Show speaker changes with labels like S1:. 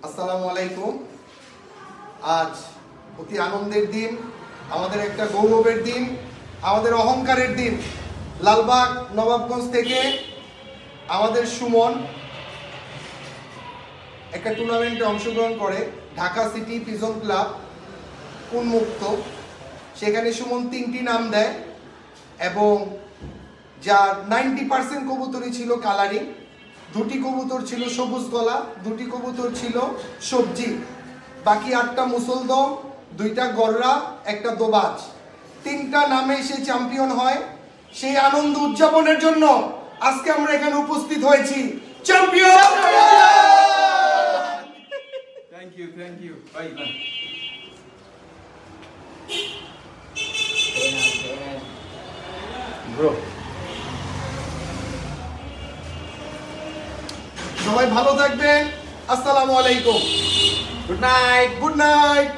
S1: আসসালামু আলাইকুম। আজ অতি আনন্দের দিন, আমাদের একটা গৌরবের দিন, আমাদের অহংকারের দিন। লালবাগ নবাবগঞ্জ থেকে আমাদের সুমন একটা টুর্নামেন্টে অংশগ্রহণ করে, ঢাকা সিটি পিজন ক্লাব উন্মুক্ত। সেখানে সুমন 3টি নাম দেয় এবং যার 90% কবুতরই ছিল কালারিং, 2টি কবুতর ছিল সবুজ গলা, 2টি কবুতর ছিল সবজি, বাকি 8টা মুসলদম, 2টা গররা, একটা দোবাজ। 3টা নামে সে চ্যাম্পিয়ন হয়। সেই আনন্দ উদযাপনের জন্য আজকে আমরা এখানে উপস্থিত হয়েছি। চ্যাম্পিয়ন!
S2: থ্যাংক ইউ ভাই।
S1: ব্রো, সবাই ভালো থাকবেন। আসসালামু আলাইকুম।
S2: Good night.
S1: Good night.